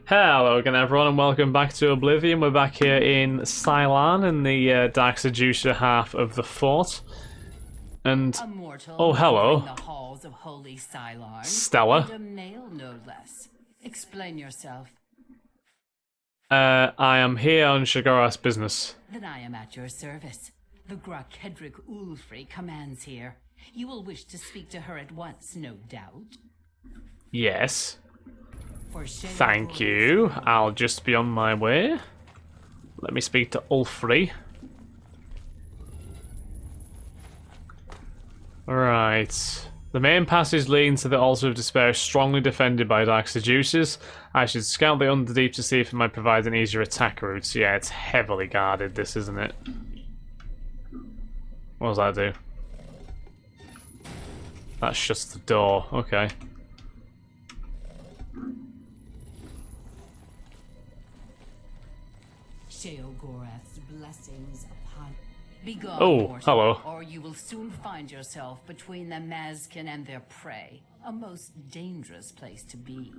Hello again everyone and welcome back to Oblivion. We're back here in Cylarne in the Dark Seducer half of the fort. And oh hello. The halls of holy Cylarne. Stella. And a male no less. Explain yourself. I am here on Shagora's business. Then I am at your service. The Grakedric Ulfri commands here. You will wish to speak to her at once, no doubt. Yes. Thank you. I'll just be on my way. Let me speak to Ulfri. Right. The main passage leading to the Altar of Despair is strongly defended by Dark Seducers. I should scout the Underdeep to see if it might provide an easier attack route. Yeah, it's heavily guarded, this, isn't it? What does that do? That shuts the door. Okay. Sheogorath's blessings upon. Begone, Oh, mortal, hello. or you will soon find yourself between the Mazkin and their prey. A most dangerous place to be.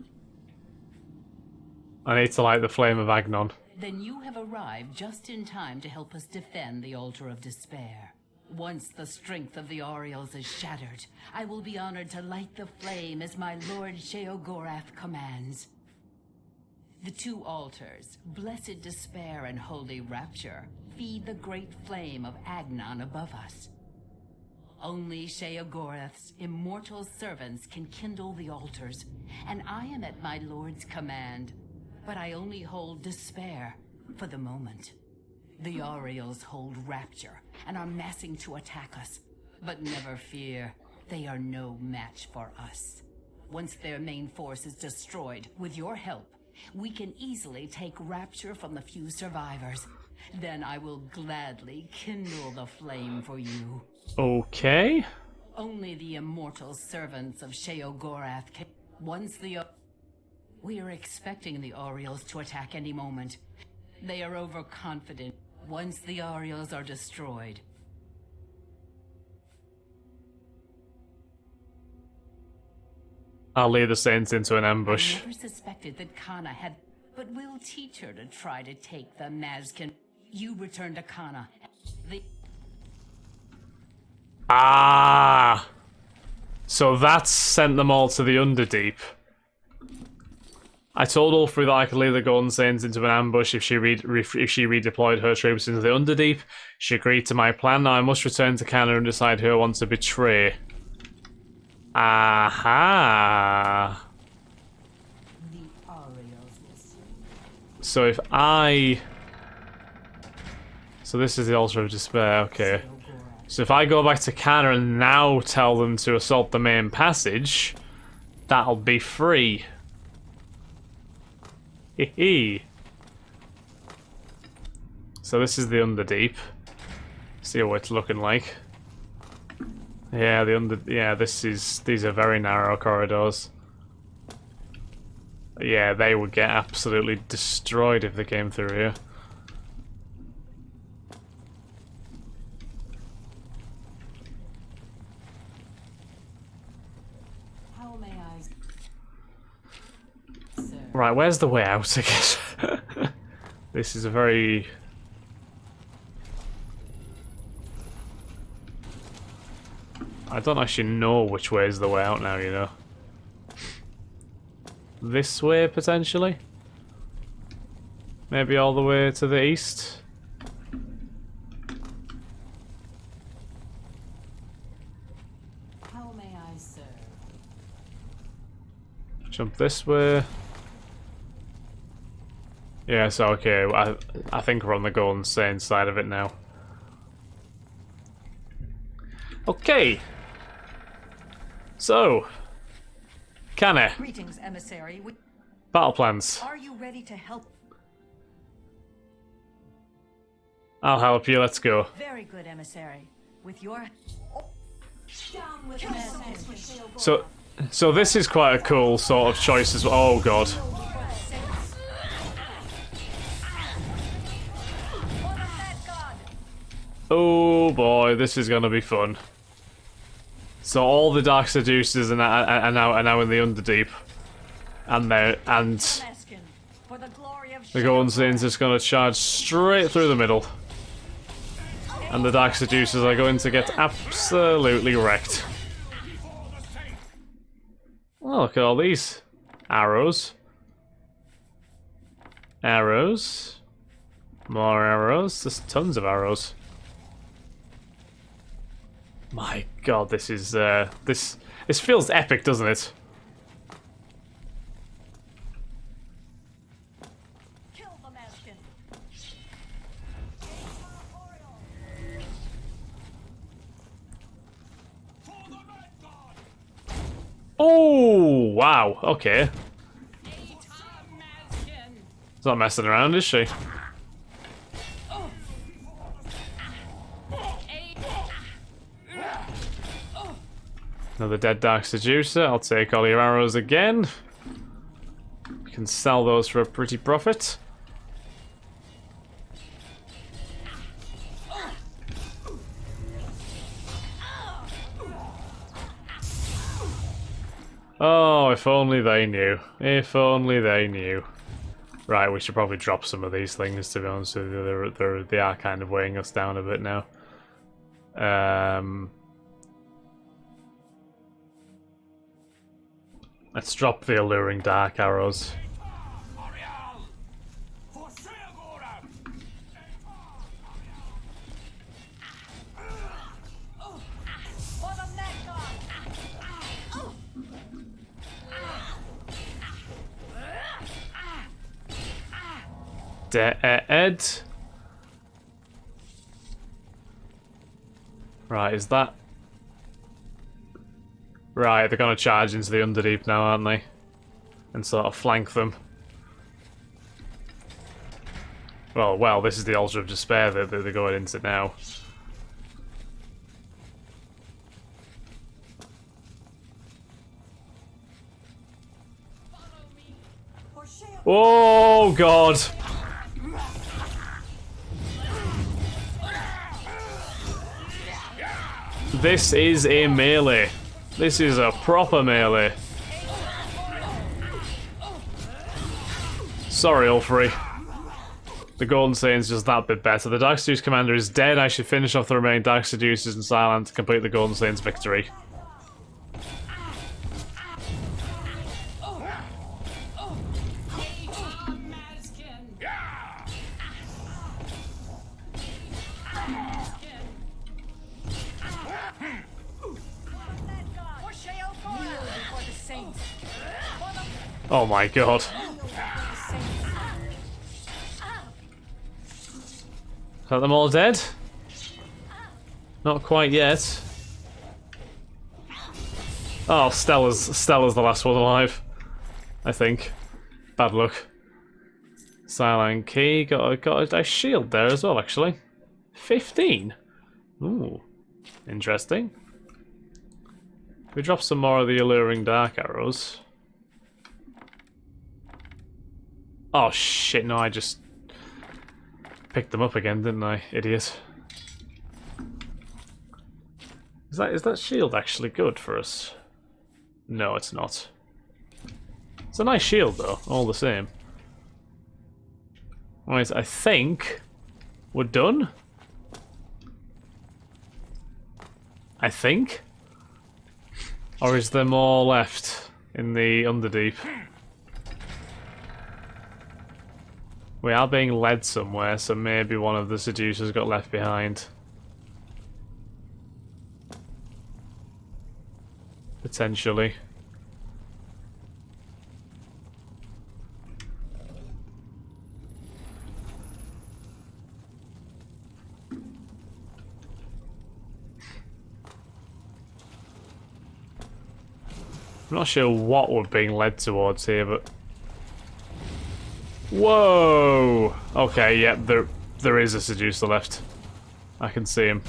I need to light the flame of Agnon. Then you have arrived just in time to help us defend the Altar of Despair. Once the strength of the Aureals is shattered, I will be honored to light the flame as my Lord Sheogorath commands. The two altars, Blessed Despair and Holy Rapture, feed the great flame of Agnon above us. Only Sheogorath's immortal servants can kindle the altars, and I am at my Lord's command. But I only hold Despair for the moment. The Aureals hold Rapture and are massing to attack us. But never fear, they are no match for us. Once their main force is destroyed, with your help, we can easily take Rapture from the few survivors. Then I will gladly kindle the flame for you. Okay. Only the immortal servants of Sheogorath can... Once the... We are expecting the Aureals to attack any moment. They are overconfident. Once the Aureals are destroyed... I'll lead the Saints into an ambush. I never suspected that Kana had... But we'll teach her to try to take the Mazkin. You return to Kana. Ah! So that's sent them all to the Underdeep. I told Ulfri that I could lead the Golden Saints into an ambush if she redeployed her troops into the Underdeep. She agreed to my plan. Now I must return to Kana and decide who I want to betray. Aha! So if I... So this is the Altar of Despair, okay. So if I go back to Kana and now tell them to assault the main passage, that'll be free. Hee. So this is the Underdeep. See what it's looking like. Yeah, these are very narrow corridors. Yeah, they would get absolutely destroyed if they came through here. How may I... Sir. Right, where's the way out, I guess? This is a very... I don't actually know which way is the way out now, you know. This way, potentially? Maybe all the way to the east? How may I serve? Jump this way. Yeah, so okay, I think we're on the Golden Saint side of it now. Okay. So, Kana. Greetings, emissary. Battle plans. Are you ready to help? I'll help you, let's go. Very good, emissary. With your... Down with Mazkin. So this is quite a cool sort of choice as well. Oh god. Oh boy, this is gonna be fun. So all the Dark Seducers are now in the Underdeep, and For the glory of The Golden Saint's just gonna charge straight through the middle. And the Dark Seducers are going to get absolutely wrecked. Oh, look at all these arrows. Arrows. More arrows. There's tons of arrows. My god, this is this feels epic, doesn't it? Kill the Malkin. Oh wow, okay. She's not messing around, is she? Another dead Dark Seducer. I'll take all your arrows again. You can sell those for a pretty profit. Oh, if only they knew. If only they knew. Right, we should probably drop some of these things, to be honest with you. They are kind of weighing us down a bit now. Let's drop the alluring dark arrows. Dead. Right, is that... Right, they're gonna charge into the Underdeep now, aren't they? And sort of flank them. Well, this is the Altar of Despair that they're going into now. Oh, God! This is a melee. This is a proper melee. Sorry, Ulfrey. The Golden Saint's just that bit better. The Dark Seduce commander is dead. I should finish off the remaining Dark Seducers in Cylarne to complete the Golden Saint's victory. Oh my god. Is that them all dead? Not quite yet. Oh, Stella's the last one alive, I think. Bad luck. Cylarne key, got a shield there as well, actually. 15. Ooh, interesting. We drop some more of the alluring dark arrows. Oh shit, no, I just picked them up again, didn't I? Idiot. Is that shield actually good for us? No, it's not. It's a nice shield though, all the same. Right, I think we're done. I think? Or is there more left in the Underdeep? We are being led somewhere, so maybe one of the seducers got left behind. Potentially. I'm not sure what we're being led towards here, but... Whoa! Okay, yeah, there is a seducer left. I can see him.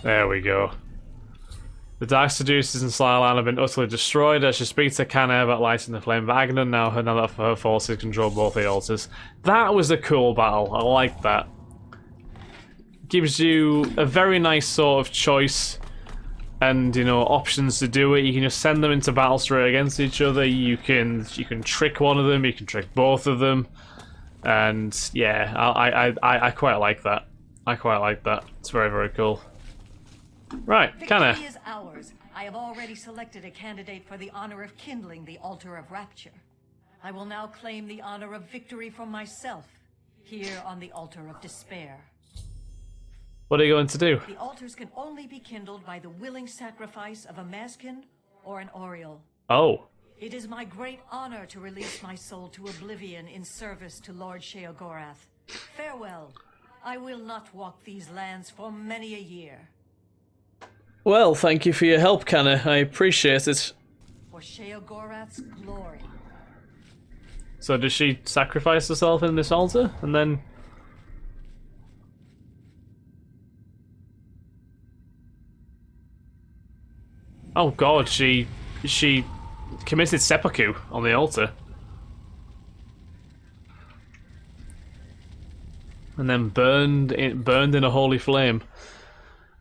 There we go. The dark seducers in Cylarne have been utterly destroyed. I should speak to Canna about lighting the flame of Agnon now that her forces control both the altars. That was a cool battle. I like that. Gives you a very nice sort of choice and, you know, options to do it. You can just send them into battle straight against each other. You can trick one of them. You can trick both of them. And yeah, I quite like that. I quite like that. It's very, very cool. Right, Canna. Victory is ours. I have already selected a candidate for the honor of kindling the altar of rapture. I will now claim the honor of victory for myself, here on the altar of despair. What are you going to do? The altars can only be kindled by the willing sacrifice of a Maskin or an Oriole. Oh. It is my great honor to release my soul to Oblivion in service to Lord Sheogorath. Farewell. I will not walk these lands for many a year. Well, thank you for your help, Canna. I appreciate it. For Sheogorath's glory. So does she sacrifice herself in this altar? And then... Oh god, she committed seppuku on the altar. And then burned in a holy flame.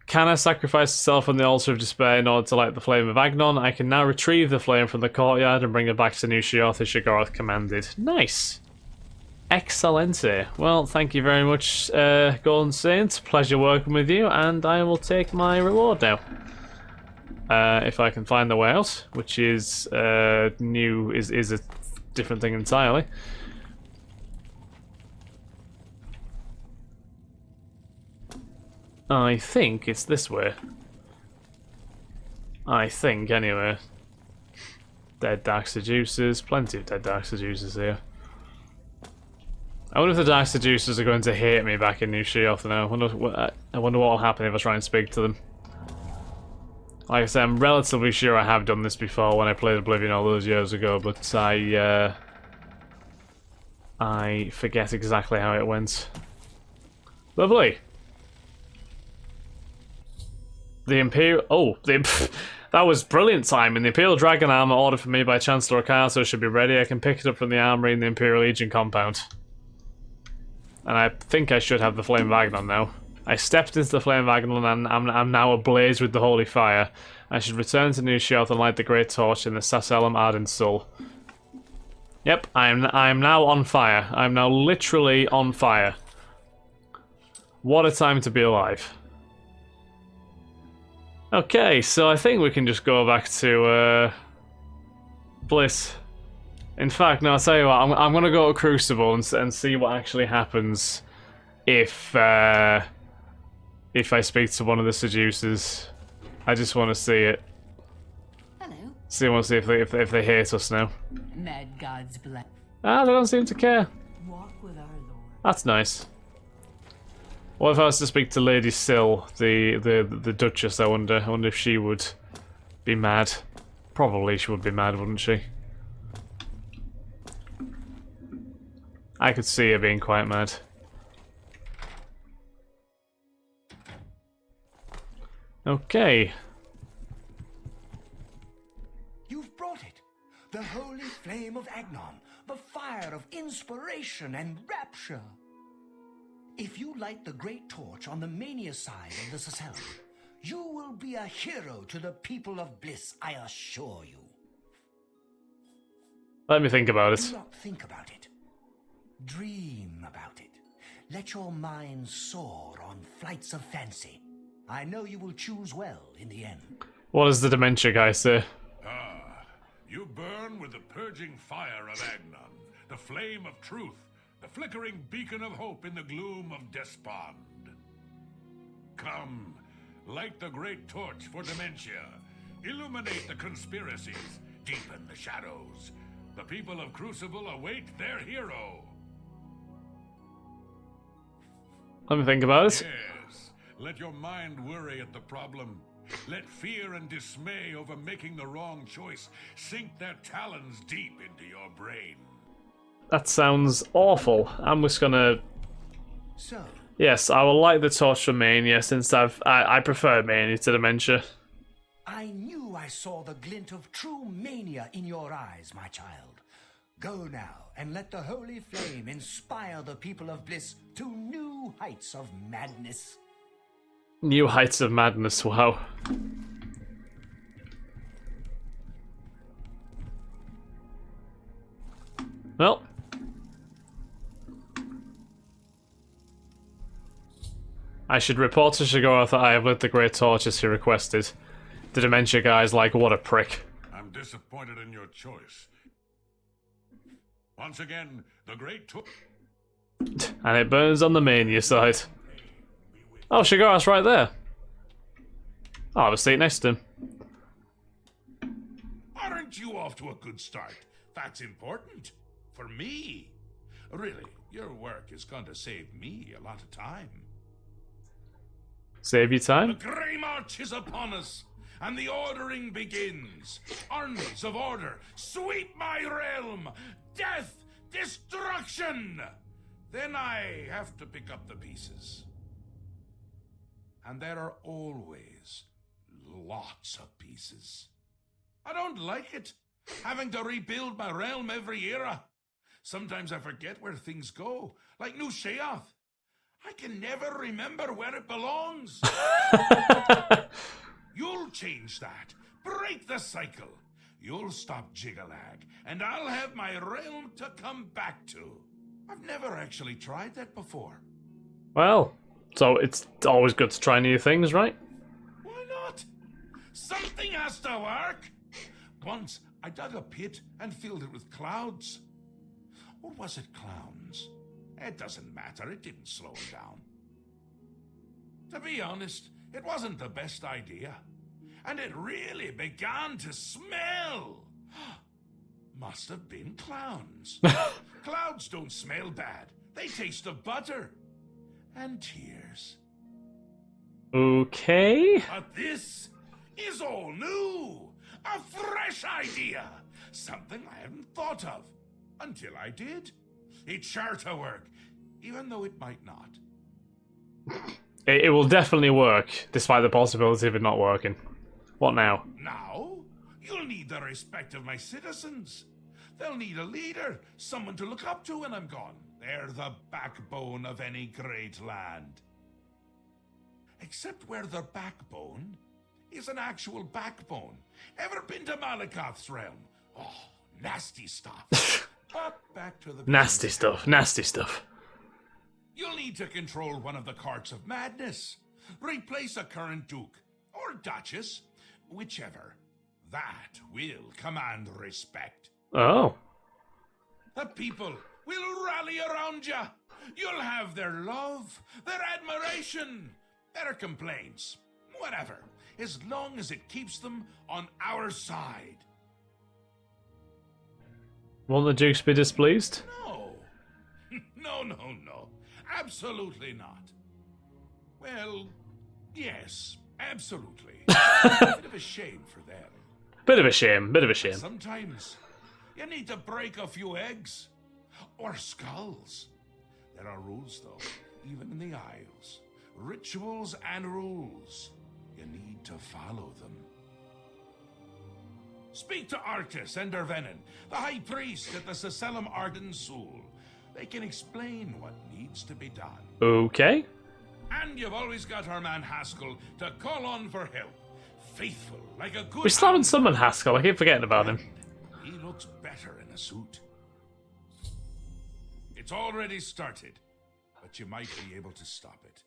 Canna sacrificed herself on the altar of despair in order to light the flame of Agnon. I can now retrieve the flame from the courtyard and bring it back to New Sheoth as Sheogorath commanded. Nice. Excellente. Well, thank you very much, Golden Saint. Pleasure working with you, and I will take my reward now. If I can find the way out, which is is a different thing entirely. I think it's this way. I think, anyway. Dead Dark Seducers. Plenty of Dead Dark Seducers here. I wonder if the Dark Seducers are going to hate me back in New Sheoth now. I wonder what will happen if I try and speak to them. Like I said, I'm relatively sure I have done this before when I played Oblivion all those years ago, but I forget exactly how it went. Lovely. The Imperial... Oh, that was brilliant timing. The Imperial Dragon armor ordered for me by Chancellor Okaso should be ready. I can pick it up from the armory in the Imperial Legion compound. And I think I should have the Flame of Agnon now. I stepped into the Flame of Agnon and I'm now ablaze with the Holy Fire. I should return to New Sheoth and light the Great Torch in the Sasellum Ardent Soul. Yep, I'm now on fire. I'm now literally on fire. What a time to be alive. Okay, so I think we can just go back to Bliss. In fact, no, I'll tell you what, I'm gonna go to Crucible and see what actually happens if I speak to one of the seducers. I just want to see it. Hello. I want to see if they hate us now. Mad gods bless. Ah, they don't seem to care. Walk with our Lord. That's nice. What if I was to speak to Lady Syl, the Duchess? I wonder if she would be mad. Probably she would be mad, wouldn't she? I could see her being quite mad. Okay. You've brought it. The holy flame of Agnon. The fire of inspiration and rapture. If you light the great torch on the mania side of the Sasellum, you will be a hero to the people of Bliss, I assure you. Let me think about Do it. not think about it. Dream about it. Let your mind soar on flights of fancy. I know you will choose well in the end. What does the dementia guy say? Ah, you burn with the purging fire of Agnon, the flame of truth, the flickering beacon of hope in the gloom of despond. Come, light the great torch for dementia. Illuminate the conspiracies, deepen the shadows. The people of Crucible await their hero. Let me think about it. Yes, let your mind worry at the problem. Let fear and dismay over making the wrong choice sink their talons deep into your brain. That sounds awful. I'm just gonna... So, Yes, I will light the torch for Mania since I prefer Mania to Dementia. I knew I saw the glint of true mania in your eyes, my child. Go now, and let the holy flame inspire the people of Bliss to new heights of madness. New heights of madness, wow. Well. I should report to Shigoro that I have lit the great torch as he requested. The dementia guy's like, what a prick. I'm disappointed in your choice. Once again, the great torch. And it burns on the mania side. Oh, Shigoro's right there. I'll have a seat next to him. Aren't you off to a good start? That's important. For me. Really, your work is going to save me a lot of time. Save you time? The Grey March is upon us, and the ordering begins. Armies of order, sweep my realm! Death! Destruction! Then I have to pick up the pieces. And there are always lots of pieces. I don't like it, having to rebuild my realm every era. Sometimes I forget where things go, like New Sheoth. I can never remember where it belongs. You'll change that. Break the cycle. You'll stop Jigalag, and I'll have my realm to come back to. I've never actually tried that before. Well, so it's always good to try new things, right? Why not? Something has to work. Once, I dug a pit and filled it with clouds. Or was it clowns? It doesn't matter, it didn't slow him down. To be honest, it wasn't the best idea. And it really began to smell. Must have been clowns. Clouds don't smell bad. They taste of butter. And tears. Okay. But this is all new. A fresh idea. Something I hadn't thought of. Until I did. It's sure to work, even though it might not. It will definitely work, despite the possibility of it not working. What now? Now, you'll need the respect of my citizens. They'll need a leader, someone to look up to when I'm gone. They're the backbone of any great land. Except where their backbone is an actual backbone. Ever been to Malakoth's realm? Oh, nasty stuff. But back to the Nasty stuff, nasty stuff. You'll need to control one of the courts of madness. Replace a current duke, or duchess, whichever. That will command respect. Oh. The people will rally around you. You'll have their love, their admiration, their complaints, whatever, as long as it keeps them on our side. Won't the dukes be displeased? No. No. Absolutely not. Well, yes, absolutely. A bit of a shame for them. Bit of a shame. Sometimes you need to break a few eggs. Or skulls. There are rules, though, even in the Isles. Rituals and rules. You need to follow them. Speak to Arctis and Dervenin, the High Priest at the Seselim Arden Sul. They can explain what needs to be done. Okay. And you've always got our man Haskell to call on for help. Faithful, like a good We still haven't hound. summoned Haskell, I keep forgetting about him. He looks better in a suit. It's already started, but you might be able to stop it.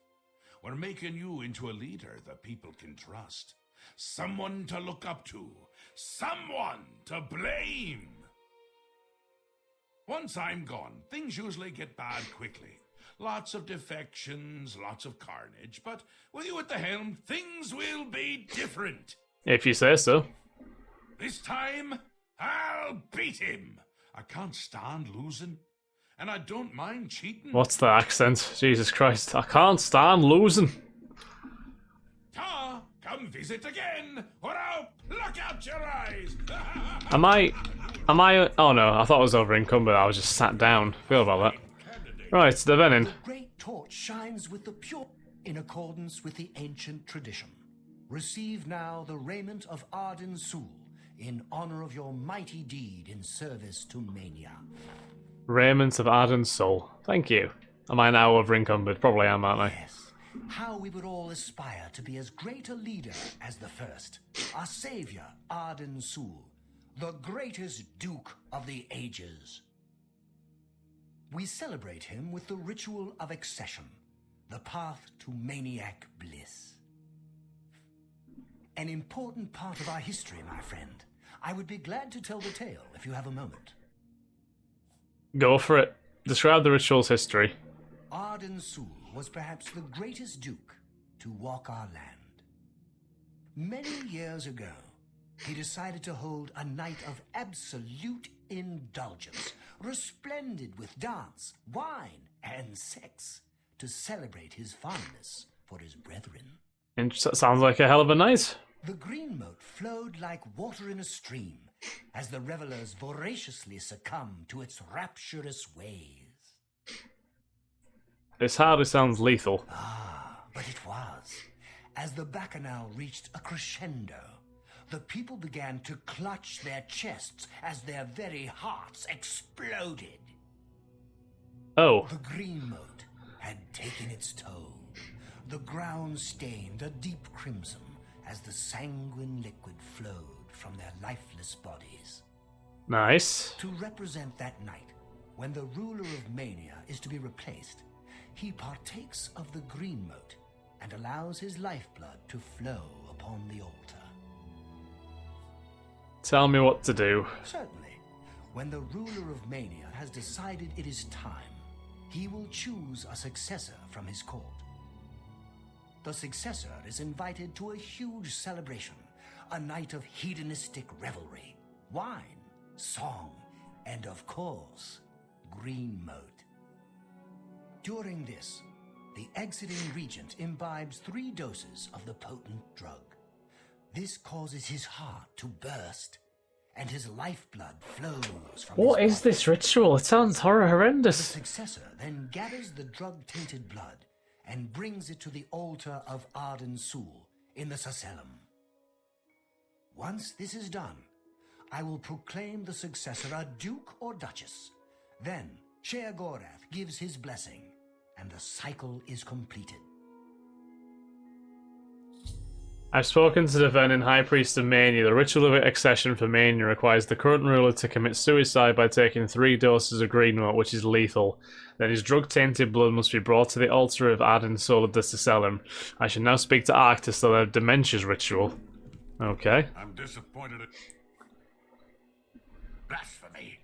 We're making you into a leader the people can trust. Someone to look up to. Someone to blame. Once I'm gone, things usually get bad quickly. Lots of defections, lots of carnage, but with you at the helm, things will be different. If you say so. This time, I'll beat him. I can't stand losing, and I don't mind cheating. What's the accent? Jesus Christ. I can't stand losing. Ta, come visit again, or I'll pluck out your eyes. Am I... Oh no, I thought I was over encumbered. I was just sat down. Feel about that. Right, the Venin. The great torch shines with the pure in accordance with the ancient tradition. Receive now the raiment of Arden Sul in honor of your mighty deed in service to Mania. Raiment of Ardent Soul. Thank you. Am I now over encumbered? Probably am, aren't I? Yes. How we would all aspire to be as great a leader as the first. Our savior, Arden Sul, the greatest Duke of the Ages. We celebrate him with the ritual of accession, the path to maniac bliss. An important part of our history, my friend. I would be glad to tell the tale if you have a moment. Go for it. Describe the ritual's history. Arden Sul was perhaps the greatest duke to walk our land. Many years ago, he decided to hold a night of absolute indulgence, resplendent with dance, wine, and sex, to celebrate his fondness for his brethren. Sounds like a hell of a night. The green moat flowed like water in a stream, as the revelers voraciously succumbed to its rapturous ways. This hardly sounds lethal. Ah, but it was. As the bacchanal reached a crescendo, the people began to clutch their chests as their very hearts exploded. Oh. The green moat had taken its toll. The ground stained a deep crimson as the sanguine liquid flowed from their lifeless bodies. Nice. To represent that night, when the ruler of Mania is to be replaced, he partakes of the green moat and allows his lifeblood to flow upon the altar. Tell me what to do. Certainly, when the ruler of Mania has decided it is time, he will choose a successor from his court. The successor is invited to a huge celebration, a night of hedonistic revelry, wine, song, and of course, green moat. During this, the exiting regent imbibes 3 doses of the potent drug. This causes his heart to burst, and his lifeblood flows from What his is this ritual? It sounds horrendous. The successor then gathers the drug-tainted blood and brings it to the altar of Arden Sul in the Sacellum. Once this is done, I will proclaim the successor a duke or duchess. Then Sheogorath gives his blessing, and the cycle is completed. I've spoken to the Venin High Priest of Mania. The ritual of accession for Mania requires the current ruler to commit suicide by taking 3 doses of green moat, which is lethal. Then his drug-tainted blood must be brought to the altar of Arden Sul of the Sacellum. I should now speak to Arctis on the Dementia's ritual. Okay. I'm disappointed at... Blasphemy!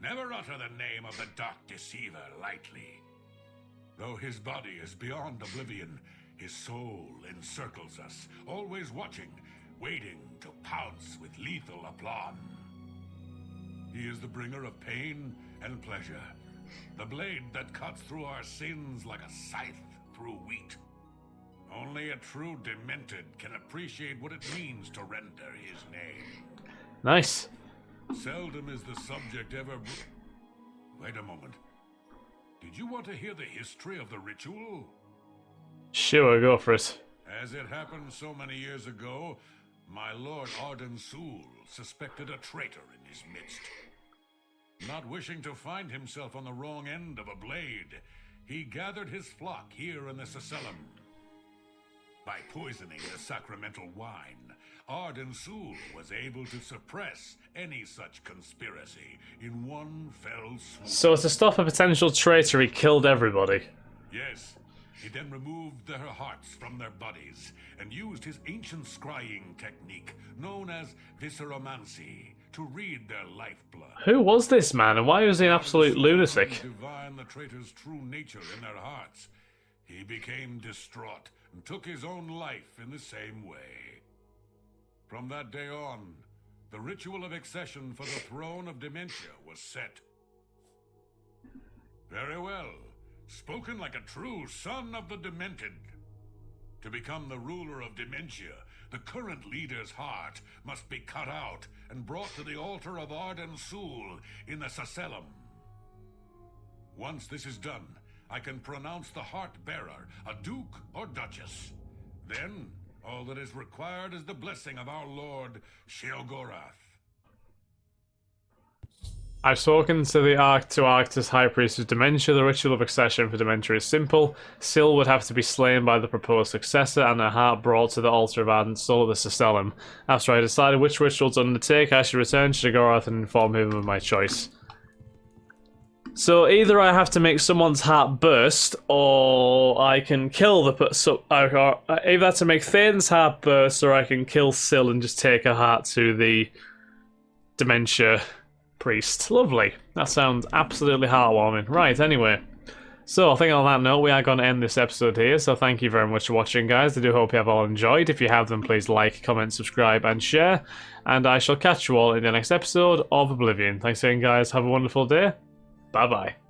Never utter the name of the Dark Deceiver lightly. Though his body is beyond oblivion, his soul encircles us, always watching, waiting to pounce with lethal aplomb. He is the bringer of pain and pleasure, the blade that cuts through our sins like a scythe through wheat. Only a true demented can appreciate what it means to render his name. Nice. Seldom is the subject ever... Wait a moment. Did you want to hear the history of the ritual? Sure, go for it. As it happened so many years ago, my lord Arden Sul suspected a traitor in his midst. Not wishing to find himself on the wrong end of a blade, he gathered his flock here in the Sacellum. By poisoning the sacramental wine, Arden Sul was able to suppress any such conspiracy in one fell swoop. So to stop a potential traitor, he killed everybody. Yes. He then removed their hearts from their bodies and used his ancient scrying technique known as visceromancy to read their lifeblood. Who was this man, and why was he an absolute lunatic? To divine the traitor's true nature in their hearts, he became distraught and took his own life in the same way. From that day on, the ritual of accession for the throne of Dementia was set. Very well. Spoken like a true son of the Demented. To become the ruler of Dementia, the current leader's heart must be cut out and brought to the altar of Arden Sul in the Sacellum. Once this is done, I can pronounce the heart bearer a duke or duchess. Then, All that is required is the blessing of our Lord Sheogorath. I've spoken to the Arctus High Priest of Dementia. The ritual of accession for Dementia is simple. Syl would have to be slain by the proposed successor and her heart brought to the altar of ardent soul of the Cisalum. After I decided which ritual to undertake, I should return to Sheogorath and inform him of my choice. So either I have to make someone's heart burst, or I can kill the either I have to make Thane's heart burst, or I can kill Syl and just take her heart to the Dementia priest. Lovely. That sounds absolutely heartwarming. Right, anyway. So I think on that note, we are going to end this episode here. So thank you very much for watching, guys. I do hope you have all enjoyed. If you have, then please like, comment, subscribe, and share. And I shall catch you all in the next episode of Oblivion. Thanks again, guys. Have a wonderful day. Bye-bye.